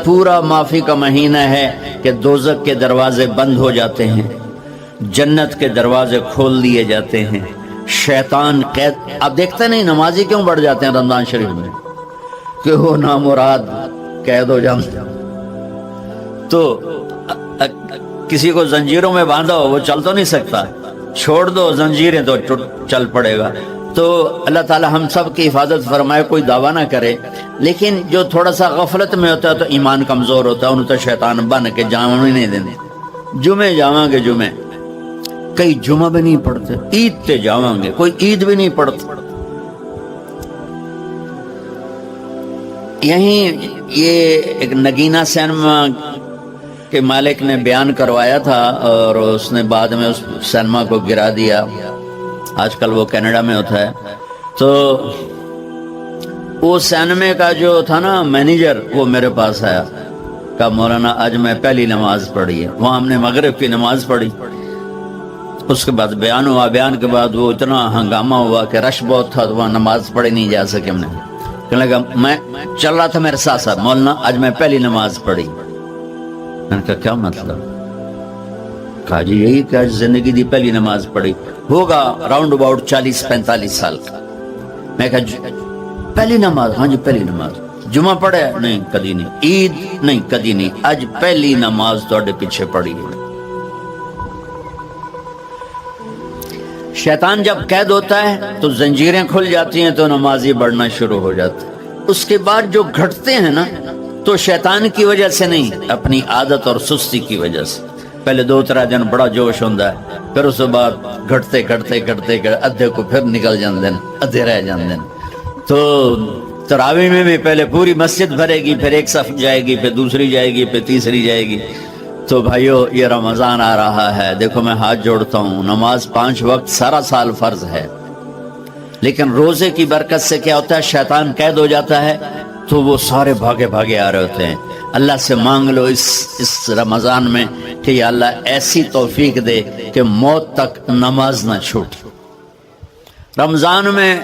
پورا معافی کا مہینہ ہے کہ دوزخ کے دروازے بند ہو جاتے ہیں، جنت کے دروازے کھول دیے جاتے ہیں، شیطان قید. آپ دیکھتے نہیں نمازی کیوں بڑھ جاتے ہیں رمضان شریف میں؟ کہ وہ نامراد قید ہو جاتے ہیں. تو کسی کو زنجیروں میں باندھا ہو وہ چل تو نہیں سکتا، چھوڑ دو زنجیریں تو چل پڑے گا. تو اللہ تعالی ہم سب کی حفاظت فرمائے. کوئی دعویٰ نہ کرے، لیکن جو تھوڑا سا غفلت میں ہوتا ہے تو ایمان کمزور ہوتا ہے، انہوں تو شیطان بن کے جاؤں نہیں دینے. جمعے جاواں گے، جمعے کئی جمعہ بھی نہیں پڑھتے، عید تے جاواں گے، کوئی عید بھی نہیں پڑھتا. یہیں یہ ایک نگینہ سینما کے مالک نے بیان کروایا تھا اور اس نے بعد میں اس سینما کو گرا دیا. آج کل وہ کینیڈا میں ہوتا ہے. تو وہ سینمے کا جو تھا نا مینیجر، وہ میرے پاس آیا، کہا مولانا آج میں پہلی نماز پڑھی ہے. وہاں ہم نے مغرب کی نماز پڑھی، اس کے بعد بیان ہوا. بیان کے بعد وہ اتنا ہنگامہ ہوا کہ رش بہت تھا، تو وہاں نماز پڑھی نہیں جا سکے. ہم نے کہنے لگا میں چل رہا تھا میرے ساتھ ساتھ، مولانا آج میں پہلی نماز پڑھی. میں نے کہا کیا مطلب؟ کہا جی یہی کہ آج زندگی دی پہلی نماز پڑھی. ہوگا راؤنڈ اباؤٹ 40-45 سال کا. میں کہا پہلی نماز؟ ہاں جی پہلی نماز. جمعہ پڑھے؟ نہیں کدی نہیں. عید؟ نہیں کدی نہیں. آج پہلی نماز تواڈے پیچھے پڑھی ہے. شیطان جب قید ہوتا ہے تو زنجیریں کھل جاتی ہیں، تو نمازی بڑھنا شروع ہو جاتا ہے. اس کے بعد جو گھٹتے ہیں نا، تو شیطان کی وجہ سے نہیں، اپنی عادت اور سستی کی وجہ سے. پہلے 2-3 دن بڑا جوش ہوتا ہے، پھر اس کے بعد گھٹتے ادھے کو پھر نکل جاندے ہیں، ادھے رہ جاندے ہیں. تو تراویح میں بھی پہلے پوری مسجد بھرے گی، پھر ایک صف جائے گی، پھر دوسری جائے گی، پھر تیسری جائے گی. تو بھائیو یہ رمضان آ رہا ہے، دیکھو میں ہاتھ جوڑتا ہوں، نماز 5 وقت سارا سال فرض ہے، لیکن روزے کی برکت سے کیا ہوتا ہے؟ شیطان قید ہو جاتا ہے، تو وہ سارے بھاگے آ رہے ہوتے ہیں. اللہ سے مانگ لو اس رمضان میں کہ یا اللہ ایسی توفیق دے کہ موت تک نماز نہ چھوٹے. رمضان میں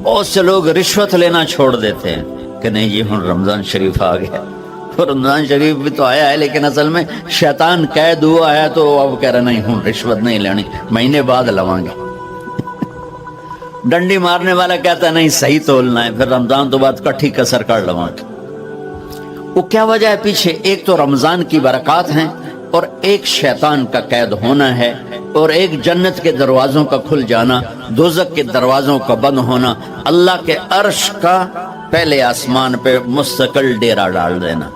بہت سے لوگ رشوت لینا چھوڑ دیتے ہیں کہ نہیں جی ہن رمضان شریف آ گیا. رمضان شریف بھی تو آیا ہے، لیکن اصل میں شیطان قید ہوا ہے، تو اب کہہ رہے نہیں ہن رشوت نہیں لینی، مہینے بعد لواں گے. ڈنڈی مارنے والا کہتا ہے نہیں صحیح تولنا ہے، پھر رمضان تو بعد کٹھی کسر کر لواں گے. وہ کیا وجہ ہے پیچھے؟ ایک تو رمضان کی برکات ہیں، اور ایک شیطان کا قید ہونا ہے، اور ایک جنت کے دروازوں کا کھل جانا، دوزخ کے دروازوں کا بند ہونا، اللہ کے عرش کا پہلے آسمان پہ مستقل ڈیرا ڈال دینا،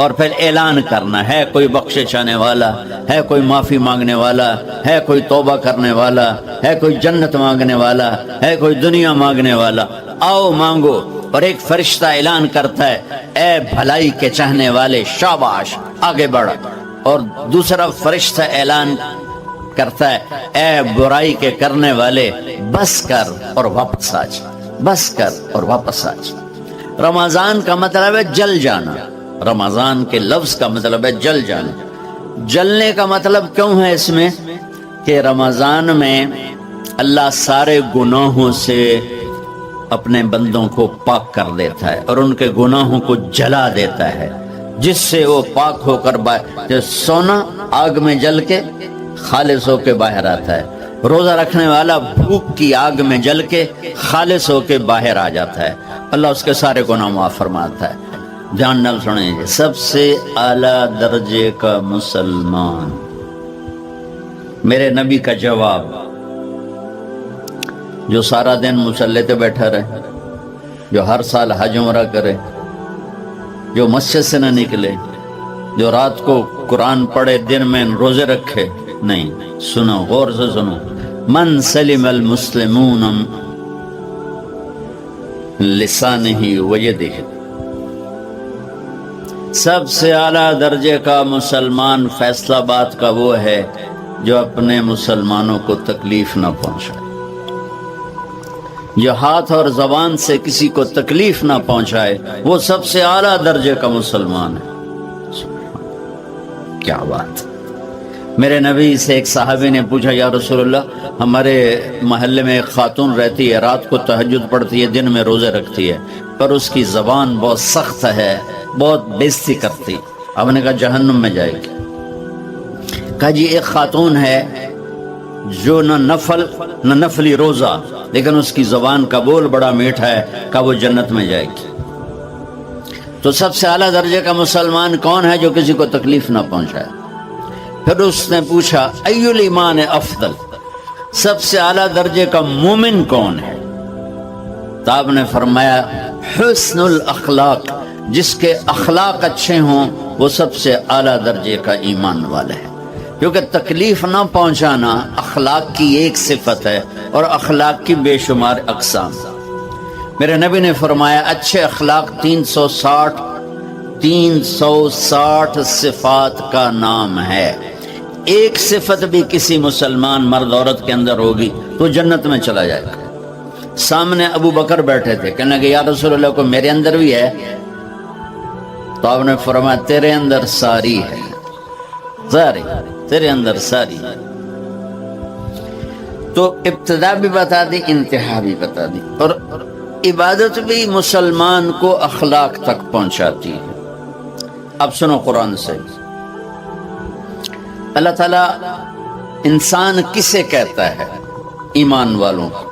اور پھر اعلان کرنا ہے کوئی بخشے چاہنے والا ہے، کوئی معافی مانگنے والا ہے، کوئی توبہ کرنے والا ہے، کوئی جنت مانگنے والا ہے، کوئی دنیا مانگنے والا. آؤ مانگو. اور ایک فرشتہ اعلان کرتا ہے اے بھلائی کے چاہنے والے شاباش آگے بڑھ، اور دوسرا فرشتہ اعلان کرتا ہے اے برائی کے کرنے والے بس کر اور واپس آ جا، بس کر اور واپس آ جا. رمضان کا مطلب ہے جل جانا. رمضان کے لفظ کا مطلب ہے جل جانا. جلنے کا مطلب کیوں ہے اس میں؟ کہ رمضان میں اللہ سارے گناہوں سے اپنے بندوں کو پاک کر دیتا ہے، اور ان کے گناہوں کو جلا دیتا ہے، جس سے وہ پاک ہو کر جو سونا آگ میں جل کے خالص ہو کے باہر آتا ہے. روزہ رکھنے والا بھوک کی آگ میں جل کے خالص ہو کے باہر آ جاتا ہے، اللہ اس کے سارے گناہ معاف فرماتا ہے. جان نال سنیں، سب سے اعلیٰ درجے کا مسلمان، میرے نبی کا جواب، جو سارا دن مصلی پہ بیٹھا رہے، جو ہر سال حج عمرہ کرے، جو مسجد سے نہ نکلے، جو رات کو قرآن پڑھے، دن میں روزے رکھے. نہیں، سنو غور سے سنو. من سلم المسلمون لسانہ ویدہ، سب سے اعلیٰ درجے کا مسلمان فیصلہ بات کا وہ ہے جو اپنے مسلمانوں کو تکلیف نہ پہنچائے، جو ہاتھ اور زبان سے کسی کو تکلیف نہ پہنچائے، وہ سب سے اعلیٰ درجے کا مسلمان ہے. کیا بات! میرے نبی سے ایک صحابی نے پوچھا یا رسول اللہ ہمارے محلے میں ایک خاتون رہتی ہے، رات کو تہجد پڑھتی ہے، دن میں روزے رکھتی ہے، پر اس کی زبان بہت سخت ہے، بہت بےزتی کرتی۔ آپ نے کہا جہنم میں جائے گی۔ کہا جی ایک خاتون ہے جو نہ نفلی روزہ، لیکن اس کی زبان کا بول بڑا میٹھا ہے، کہا وہ جنت میں جائے گی۔ تو سب سے اعلیٰ درجے کا مسلمان کون ہے جو کسی کو تکلیف نہ پہنچائے؟ پھر اس نے پوچھا ای الایمان افضل، سب سے اعلیٰ درجے کا مومن کون ہے؟ تو آپ نے فرمایا حسن الاخلاق، جس کے اخلاق اچھے ہوں وہ سب سے اعلیٰ درجے کا ایمان والا ہے، کیونکہ تکلیف نہ پہنچانا اخلاق کی ایک صفت ہے، اور اخلاق کی بے شمار اقسام۔ میرے نبی نے فرمایا اچھے اخلاق 360 صفات کا نام ہے، ایک صفت بھی کسی مسلمان مرد عورت کے اندر ہوگی تو جنت میں چلا جائے گا۔ سامنے ابو بکر بیٹھے تھے، کہنے کہ یا رسول اللہ کو میرے اندر بھی ہے؟ تو آپ نے فرمایا تیرے اندر ساری ہے، ساری تیرے اندر ساری۔ تو ابتدا بھی بتا دی، انتہا بھی بتا دی، اور عبادت بھی مسلمان کو اخلاق تک پہنچاتی ہے۔ اب سنو قرآن سے، اللہ تعالیٰ انسان کسے کہتا ہے؟ ایمان والوں کو۔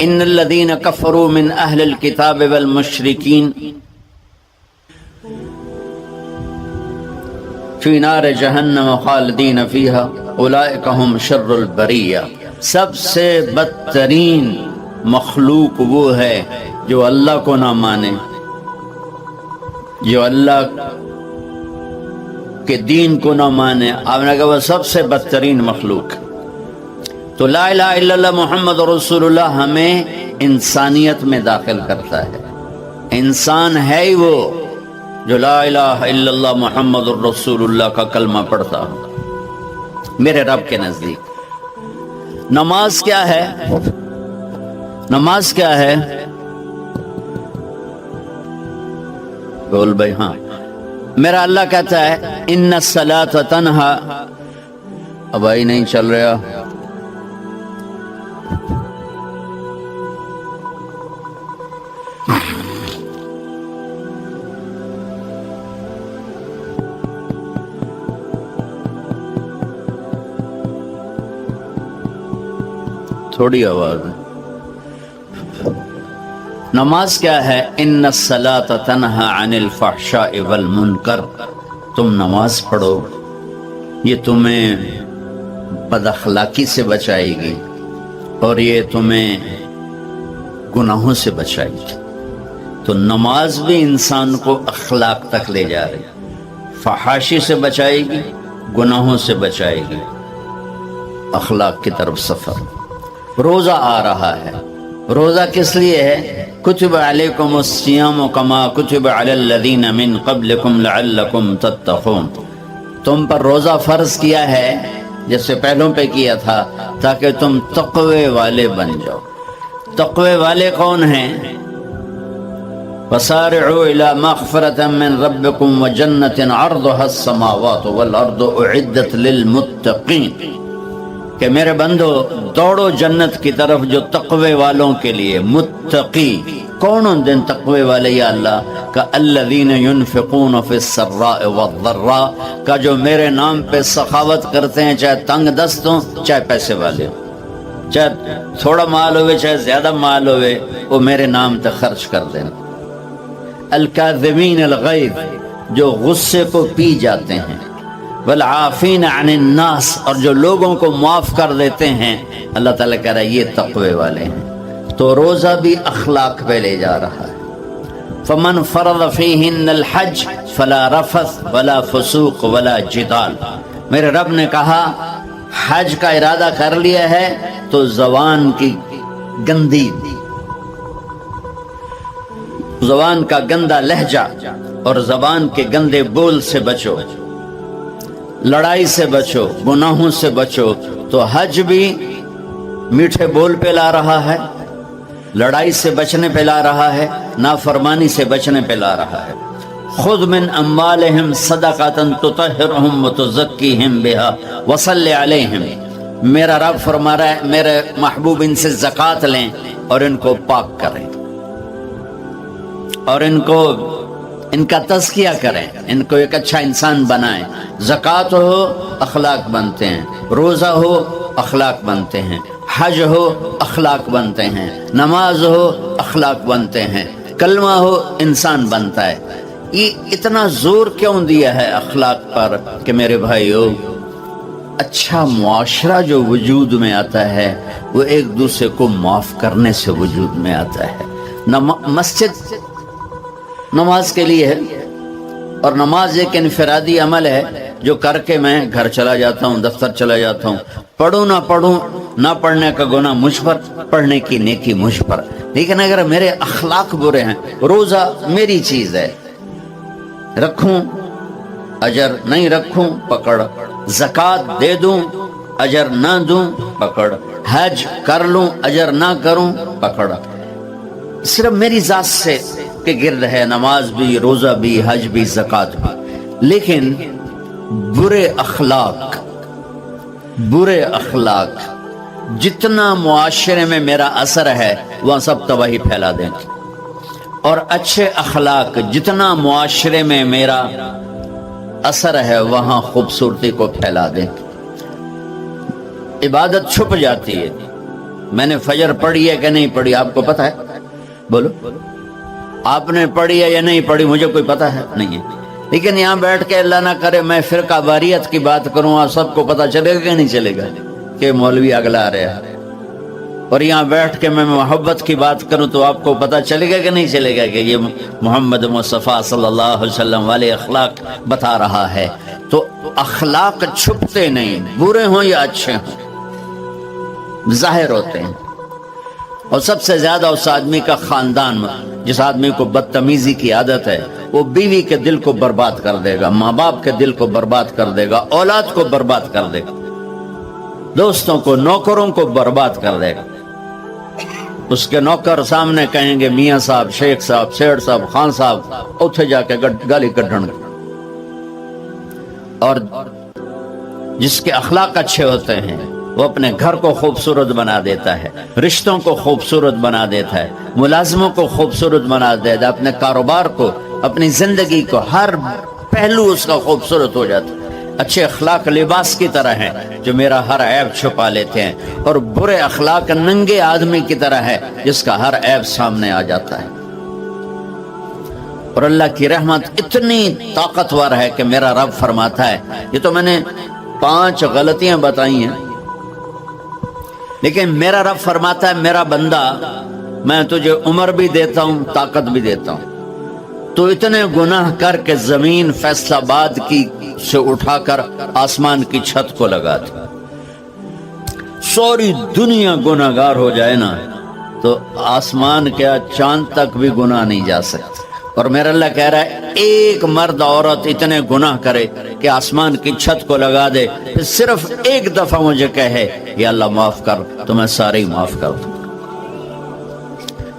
ان الذین کفروا من اہل الکتاب والمشرکین فی نار جہنم خالدین فیہا اولئک ہم شر البریہ، سب سے بدترین مخلوق وہ ہے جو اللہ کو نہ مانے، جو اللہ کے دین کو نہ مانے۔ آپ نے کہا وہ سب سے بدترین مخلوق۔ تو لا الہ الا اللہ محمد رسول اللہ ہمیں انسانیت میں داخل کرتا ہے۔ انسان ہے ہی وہ جو لا الہ الا اللہ محمد رسول اللہ کا کلمہ پڑھتا ہو میرے رب کے نزدیک۔ نماز کیا ہے؟ نماز کیا ہے؟ بول بھائی ہاں۔ میرا اللہ کہتا ہے ان الصلاۃ تنہا، اب بھائی نہیں چل رہا، تھوڑی آواز ہے۔ نماز کیا ہے؟ ان الصلاۃ تنہا عن الفحشاء والمنکر، تم نماز پڑھو، یہ تمہیں بد اخلاقی سے بچائے گی اور یہ تمہیں گناہوں سے بچائے گی۔ تو نماز بھی انسان کو اخلاق تک لے جا رہی، فحاشی سے بچائے گی، گناہوں سے بچائے گی، اخلاق کی طرف سفر۔ روزہ آ رہا ہے، روزہ کس لیے ہے؟ کتب علیکم الصیام کما کتب علی الذین من قبلکم لعلکم تتقون، تم پر روزہ فرض کیا ہے جیسے پہلوں پہ کیا تھا تاکہ تم تقوی والے بن جاؤ۔ تقوی والے کون ہیں؟ وسارعوا الی مغفرۃ من ربکم وجنۃ عرضها السماوات والارض اعدت للمتقین، کہ میرے بندو دوڑو جنت کی طرف جو تقوی والوں کے لیے۔ متقی کون ان دن تقوی والے یا اللہ کا؟ الذین ینفقون فی السراء والضراء، کا جو میرے نام پہ سخاوت کرتے ہیں، چاہے تنگ دست ہوں چاہے پیسے والے ہوں، چاہے تھوڑا مال ہوئے چاہے زیادہ مال ہوئے، وہ میرے نام پہ خرچ کر دیں۔ الکاظمین الغیظ، جو غصے کو پی جاتے ہیں، والعافین عن الناس، اور جو لوگوں کو معاف کر دیتے ہیں، اللہ تعالیٰ کہہ رہا ہے یہ تقوی والے ہیں۔ تو روزہ بھی اخلاق پہ لے جا رہا ہے۔ فمن فرض فیہن الحج فلا رفث ولا فسوق ولا جدال، میرے رب نے کہا حج کا ارادہ کر لیا ہے تو زبان کی گندی، زبان کا گندا لہجہ اور زبان کے گندے بول سے بچو، لڑائی سے بچو، گناہوں سے بچو۔ تو حج بھی میٹھے بول پہ لا رہا ہے، لڑائی سے بچنے پہ لا رہا ہے، نافرمانی سے بچنے پہ لا رہا ہے۔ خذ من اموالہم صدقۃ تطہرہم وتزکیہم بہا وصلی علیہم. میرا رب فرما رہا ہے میرے محبوب ان سے زکوٰۃ لیں اور ان کو پاک کریں اور ان کا تزکیہ کریں، ان کو ایک اچھا انسان بنائیں. زکوٰۃ ہو اخلاق بنتے ہیں، روزہ ہو اخلاق بنتے ہیں، حج ہو اخلاق بنتے ہیں، نماز ہو اخلاق بنتے ہیں، کلمہ ہو انسان بنتا ہے. یہ اتنا زور کیوں دیا ہے اخلاق پر کہ میرے بھائیو، اچھا معاشرہ جو وجود میں آتا ہے وہ ایک دوسرے کو معاف کرنے سے وجود میں آتا ہے. مسجد نماز کے لیے ہے اور نماز ایک انفرادی عمل ہے جو کر کے میں گھر چلا جاتا ہوں، دفتر چلا جاتا ہوں. پڑھوں نہ پڑھنے کا گناہ مجھ پر، پڑھنے کی نیکی مجھ پر. لیکن اگر میرے اخلاق برے ہیں، روزہ میری چیز ہے، رکھوں اجر، نہیں رکھوں پکڑ، زکوٰۃ دے دوں اجر نہ دوں پکڑ، حج کر لوں اجر نہ کروں پکڑ. صرف میری ذات سے کے گرد ہے نماز بھی، روزہ بھی، حج بھی، زکوٰۃ بھی. لیکن برے اخلاق جتنا معاشرے میں میرا اثر ہے وہاں سب تباہی پھیلا دیں گے، اور اچھے اخلاق جتنا معاشرے میں میرا اثر ہے وہاں خوبصورتی کو پھیلا دیں گے. عبادت چھپ جاتی ہے. میں نے فجر پڑھی ہے کہ نہیں پڑھی آپ کو پتہ ہے؟ بولو، آپ نے پڑھی ہے یا نہیں پڑھی؟ مجھے کوئی پتہ ہے نہیں ہے. لیکن یہاں بیٹھ کے اللہ نہ کرے میں فرقہ واریت کی بات کروں، آپ سب کو پتہ چلے گا کہ نہیں چلے گا کہ مولوی اگلا آ رہا ہے؟ اور یہاں بیٹھ کے میں محبت کی بات کروں تو آپ کو پتہ چلے گا کہ نہیں چلے گا کہ یہ محمد مصطفیٰ صلی اللہ علیہ وسلم والے اخلاق بتا رہا ہے. تو اخلاق چھپتے نہیں، برے ہوں یا اچھے ہوں ظاہر ہوتے ہیں. اور سب سے زیادہ اس آدمی کا خاندان، جس آدمی کو بدتمیزی کی عادت ہے وہ بیوی کے دل کو برباد کر دے گا، ماں باپ کے دل کو برباد کر دے گا، اولاد کو برباد کر دے گا، دوستوں کو، نوکروں کو برباد کر دے گا. اس کے نوکر سامنے کہیں گے میاں صاحب، شیخ صاحب، سیٹ صاحب، خان صاحب، اتھے جا کے گالی کڈھن. اور جس کے اخلاق اچھے ہوتے ہیں وہ اپنے گھر کو خوبصورت بنا دیتا ہے، رشتوں کو خوبصورت بنا دیتا ہے، ملازموں کو خوبصورت بنا دیتا ہے، اپنے کاروبار کو، اپنی زندگی کو، ہر پہلو اس کا خوبصورت ہو جاتا ہے. اچھے اخلاق لباس کی طرح ہیں جو میرا ہر عیب چھپا لیتے ہیں، اور برے اخلاق ننگے آدمی کی طرح ہے جس کا ہر عیب سامنے آ جاتا ہے. اور اللہ کی رحمت اتنی طاقتور ہے کہ میرا رب فرماتا ہے، یہ تو میں نے 5 غلطیاں بتائی ہیں، لیکن میرا رب فرماتا ہے میرا بندہ میں تجھے عمر بھی دیتا ہوں، طاقت بھی دیتا ہوں، تو اتنے گناہ کر کے زمین فیصل آباد کی سے اٹھا کر آسمان کی چھت کو لگا دے. ساری دنیا گناہ گار ہو جائے نا تو آسمان کیا چاند تک بھی گناہ نہیں جا سکتے. اور میرا اللہ کہہ رہا ہے ایک مرد عورت اتنے گناہ کرے کہ آسمان کی چھت کو لگا دے، پھر صرف ایک دفعہ مجھے کہے یا اللہ معاف کر، تو میں سارے ہی معاف کر دوں.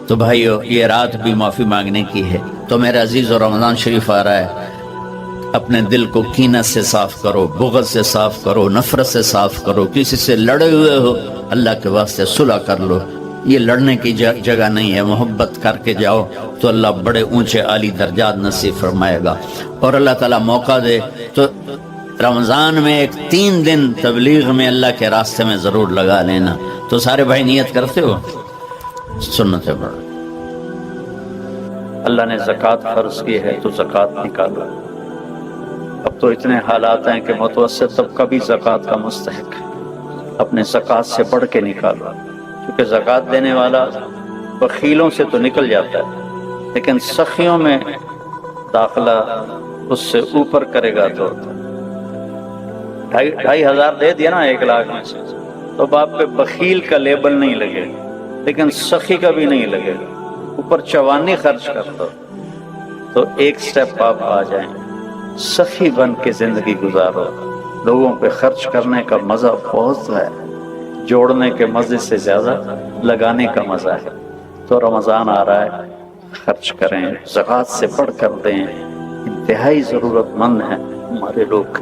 تو بھائیو یہ رات بھی معافی مانگنے کی ہے. تو میرے عزیز، اور رمضان شریف آ رہا ہے، اپنے دل کو کینہ سے صاف کرو، بغض سے صاف کرو، نفرت سے صاف کرو. کسی سے لڑے ہوئے ہو اللہ کے واسطے صلح کر لو. یہ لڑنے کی جگہ نہیں ہے، محبت کر کے جاؤ تو اللہ بڑے اونچے عالی درجات نصیب فرمائے گا. اور اللہ تعالیٰ موقع دے تو رمضان میں ایک 3 دن تبلیغ میں اللہ کے راستے میں ضرور لگا لینا. تو سارے بھائی نیت کرتے ہو؟ سنتیں پڑھ. اللہ نے زکوٰۃ فرض کی ہے تو زکوٰۃ نکالو. اب تو اتنے حالات ہیں کہ متوسط طبقہ بھی زکوٰۃ کا مستحق ہے. اپنے زکوٰۃ سے بڑھ کے نکالو، کیونکہ زکوٰۃ دینے والا بخیلوں سے تو نکل جاتا ہے، لیکن سخیوں میں داخلہ اس سے اوپر کرے گا تو 2,500 دے دیا نا 1 لاکھ میں سے، تو باپ پہ بخیل کا لیبل نہیں لگے، لیکن سخی کا بھی نہیں لگے گا. اوپر 54 خرچ کرتا تو ایک سٹیپ آپ آ جائیں، سخی بن کے زندگی گزارو. لوگوں پہ خرچ کرنے کا مزہ بہت ہے، جوڑنے کے مزے سے زیادہ لگانے کا مزہ ہے. تو رمضان آ رہا ہے، خرچ کریں، زکوٰۃ سے بڑھ کر دیں. انتہائی ضرورت مند ہیں ہمارے لوگ.